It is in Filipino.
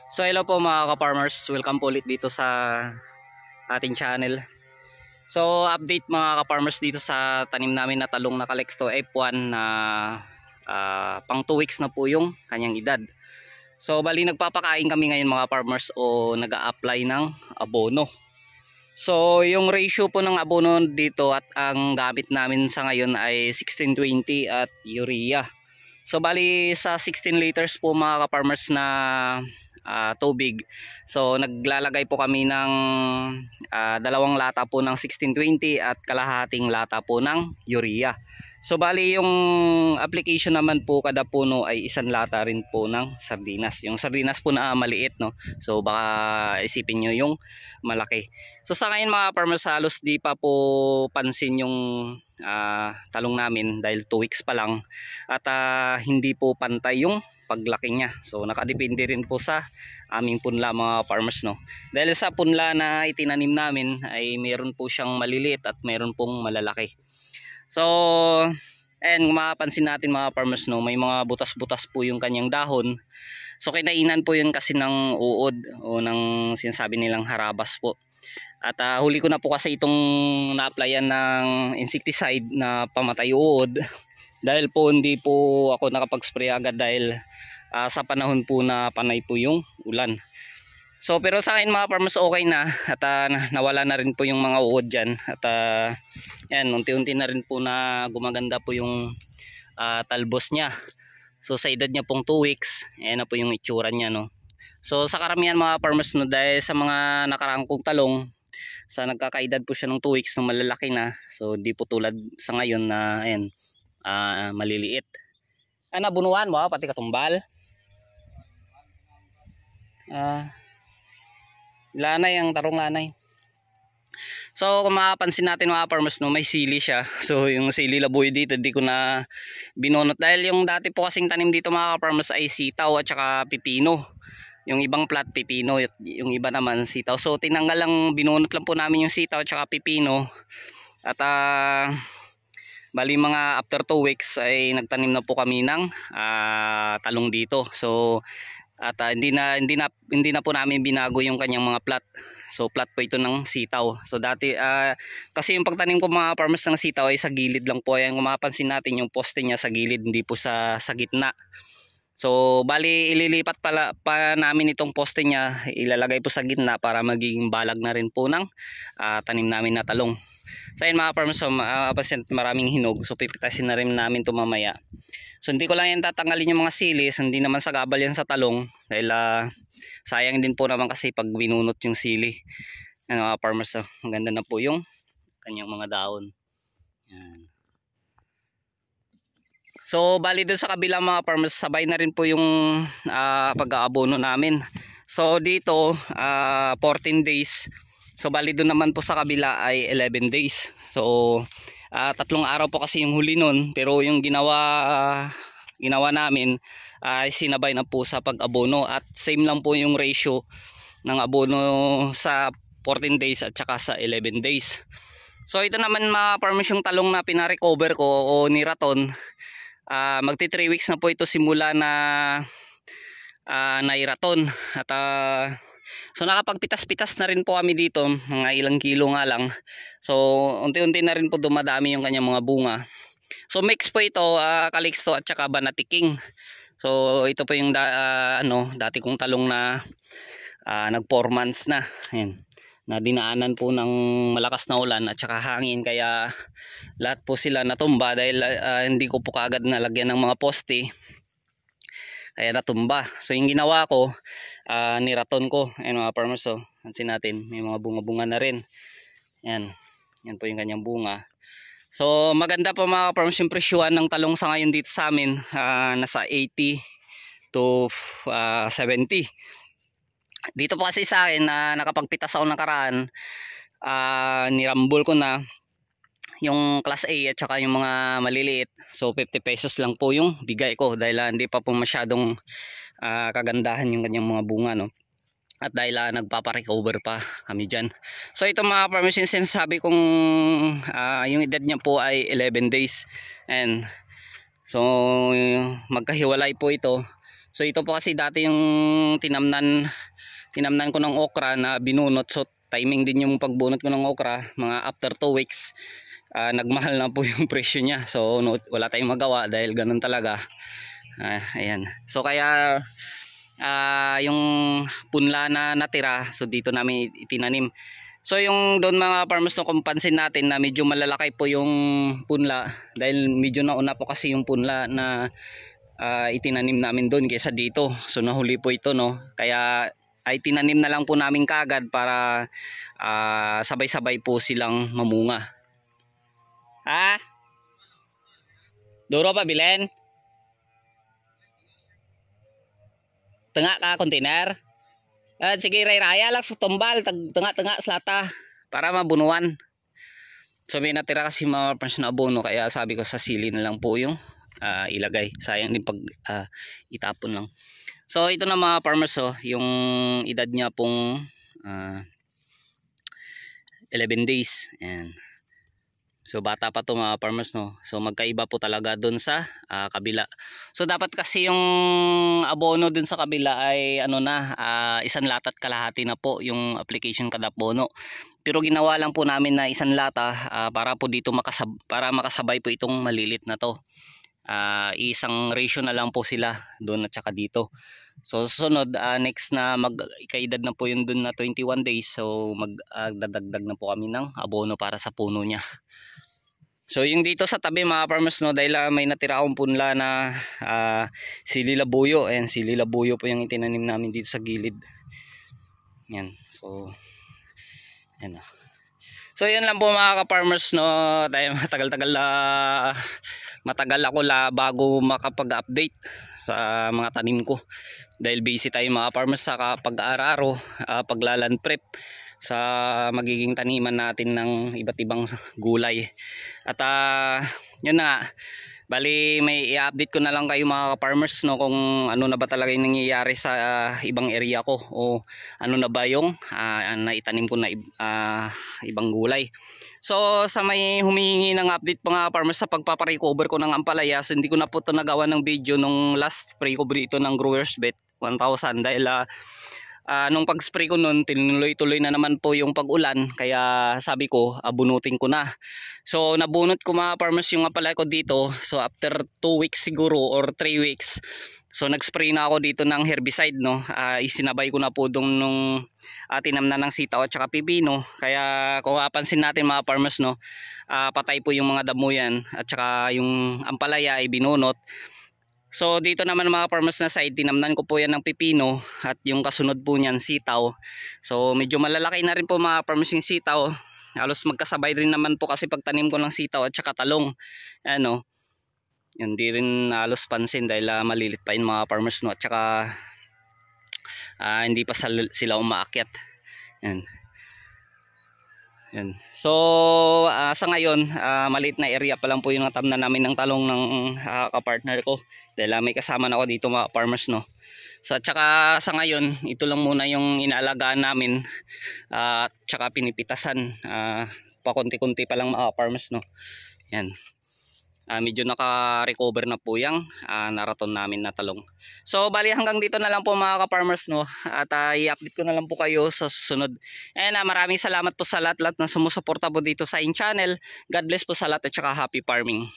So hello po mga ka-farmers, welcome po ulit dito sa ating channel. So update mga ka-farmers dito sa tanim namin na talong na Calixto F1 na pang 2 weeks na po yung kanyang edad. So bali nagpapakain kami ngayon mga farmers o nag-a-apply ng abono. So yung ratio po ng abono dito at ang gamit namin sa ngayon ay 16-20 at urea. So bali sa 16 liters po mga ka-farmers na tubig. So naglalagay po kami ng dalawang lata po ng 16-20 at kalahating lata po ng urea. So bali yung application naman po kada puno ay isang lata rin po ng sardinas. Yung sardinas po na maliit, no. So baka isipin nyo yung malaki. So sa ngayon mga farmers, halos di pa po pansin yung talong namin dahil 2 weeks pa lang at hindi po pantay yung paglaki niya. So nakadepende rin po sa aming punla mga farmers, no. Dahil sa punla na itinanim namin ay meron po siyang maliliit at meron pong malalaki. So and kung mapapansin natin mga farmers, no, may mga butas-butas po yung kanyang dahon. So kinainan po yun kasi ng uod o ng sinasabi nilang harabas po. At huli ko na po kasi itong na-applyan ng insecticide na pamatay uod. Dahil po hindi po ako nakapag-spray agad dahil sa panahon po na panay po yung ulan. So pero sa akin mga farmers okay na at nawala na rin po yung mga uod dyan. At yan, unti-unti na rin po na gumaganda po yung talbos niya. So sa edad niya pong 2 weeks, ayan na po yung itsura niya, no. So sa karamihan mga farmers, no, dahil sa mga nakaraang kong talong, sa nagkakaedad po siya ng 2 weeks nung malalaki na. So di po tulad sa ngayon na ayan, maliliit. Nabunuan mo pati katumbal. Lanay ang tarunganay. So kung mapapansin natin mga farmers, no, may sili siya. So yung sili labuyo dito di ko na binunot dahil yung dati po kasing tanim dito mga farmers ay sitaw at saka pipino. Yung ibang plat pipino, yung iba naman sitaw. So tinanggal lang, binunot lang po namin yung sitaw at saka pipino. At bali mga after 2 weeks ay nagtanim na po kami ng talong dito. So at hindi na po namin binago yung kanyang mga plat. So plat po ito ng sitaw. So dati kasi yung pagtanim ko mga farmers ng sitaw ay sa gilid lang po. Ayan, kung mapapansin natin yung poste niya sa gilid, hindi po sa gitna. So bali ililipat pa namin itong poste niya, ilalagay po sa gitna para magiging balag na rin po ng tanim namin na talong. So ayun mga farmers, maraming hinog. So pipitasin na rin namin ito mamaya. So hindi ko lang yan tatanggalin yung mga silis, hindi naman sagabal yan sa talong dahil sayang din po naman kasi pag binunot yung sili. Ano mga farmers, ang ganda na po yung kanyang mga daon. Yan. So bali doon sa kabilang mga farmers, sabay na rin po yung pag-aabono namin. So dito 14 days. So bali doon naman po sa kabila ay 11 days. So 3 araw po kasi yung huli nun, pero yung ginawa namin ay sinabay na po sa pag-abono at same lang po yung ratio ng abono sa 14 days at saka sa 11 days. So ito naman mga farmers yung talong na pina-recover ko o niraton. Magti 3 weeks na po ito simula na nairaton at so nakapagpitas-pitas na rin po kami dito, mga ilang kilo nga lang. So unti-unti na rin po dumadami yung kanyang mga bunga. So mix po ito, Calixto at saka Banatiking. So ito po yung dati kong talong na nag 4 months na. Ayan, na dinaanan po ng malakas na ulan at saka hangin, kaya lahat po sila natumba dahil hindi ko po kaagad nalagyan ng mga poste, kaya natumba. So yung ginawa ko, niraton ko. Ayan mga farmers, so pansin natin may mga bunga-bunga na rin. Yan po yung kanyang bunga. So maganda po mga farmers yung presyuhan ng talong sa ngayon dito sa amin, nasa 80 to 70. Dito po kasi sa akin nakapagpitas ako nakaraan, nirambol ko na yung class A at saka yung mga maliliit. So 50 pesos lang po yung bigay ko dahil hindi pa po masyadong kagandahan yung kanyang mga bunga, no. At dahil nagpapa-recover pa kami dyan. So ito mga farmers, yung sinasabi kong yung edad niya po ay 11 days. And so magkahiwalay po ito. So ito po kasi dati yung tinamnan ko ng okra na binunot. So timing din yung pagbunot ko ng okra, mga after 2 weeks. Nagmahal na po yung presyo niya. So wala tayong magawa dahil ganun talaga. Ayan. So kaya yung punla na natira, so dito namin itinanim. So yung doon mga farmers, no, kung pansin natin na medyo malalaki po yung punla dahil medyo nauna po kasi yung punla na itinanim namin doon kaysa dito. So nahuli po ito, no. Kaya ay tinanim na lang po namin kagad para sabay-sabay po silang mamunga. Duro pa bilen? Tengah ka container? Sige, raya lang sa tumbal, tengah-tengah selata para mabunuan. So may natira kasi mga farmers na abono, kaya sabi ko sa sili na lang po yung ilagay. Sayang din pag itapon lang. So ito na mga farmers, yung edad niya pong 11 days. Ayan. So bata pa to mga farmers, no. So magkaiba po talaga dun sa kabila. So dapat kasi yung abono dun sa kabila ay ano na, 1 lata at kalahati na po yung application kada puno. Pero ginawa lang po namin na 1 lata para po dito makasabay po itong malilit na to. Isang ratio na lang po sila doon at saka dito. So susunod, next na magkaedad na po yung doon na 21 days. So magdadagdag na po kami ng abono para sa puno niya. So yung dito sa tabi mga farmers, no, dahil may natira akong punla na sili labuyo. Ayan, sili labuyo po yung itinanim namin dito sa gilid. Yan. So yan. So yun lang po mga ka-farmers, no. Dahil matagal ako bago makapag-update sa mga tanim ko. Dahil busy tayo mga farmers sa pag-aararo, paglaland prep sa magiging taniman natin ng iba't ibang gulay. At yun na, bali may i-update ko na lang kayo mga farmers, no, kung ano na ba talaga yung nangyayari sa ibang area ko, o ano na ba yung naitanim ko na ibang gulay. So sa may humihingi ng update mga farmers sa pagpaparecover ko ng ampalaya, so hindi ko na po ito nagawa ng video nung last recovery ito ng Growers Bet 1000 dahil nung pag-spray ko nun, tinuloy-tuloy na naman po yung pag-ulan, kaya sabi ko abunutin ko na. So nabunot ko mga farmers yung ampalaya ko dito. So after 2 weeks siguro or 3 weeks, so nag-spray na ako dito ng herbicide, no. Isinabay ko na po dong nung tinamnan ng sitaw at saka pipino. Kaya kung mapansin natin mga farmers, no, patay po yung mga damo yan at saka yung ampalaya ay binunot. So dito naman mga farmers na side, tinamnan ko po yan ng pipino at yung kasunod po niyan sitaw. So medyo malalaki na rin po mga farmers yung sitaw. Halos magkasabay rin naman po kasi pagtanim ko ng sitaw at saka talong. Ano, hindi rin halos pansin dahil malilit pa yung mga farmers, no, at saka hindi pa sila umaakyat. Yan. Yan. So sa ngayon, maliit na area pa lang po yung natamnan namin ng talong ng kapartner ko dahil may kasama na ako dito mga farmers, no. So at saka sa ngayon, ito lang muna yung inaalagaan namin at saka pinipitasan, pakunti-kunti pa lang mga farmers, no. Yan. Medyo naka-recover na po yung naraton namin na talong. So bali hanggang dito na lang po mga ka-farmers, no. At i-update ko na lang po kayo sa susunod. And maraming salamat po sa lahat na sumusuporta po dito sa in channel. God bless po sa lahat at saka happy farming.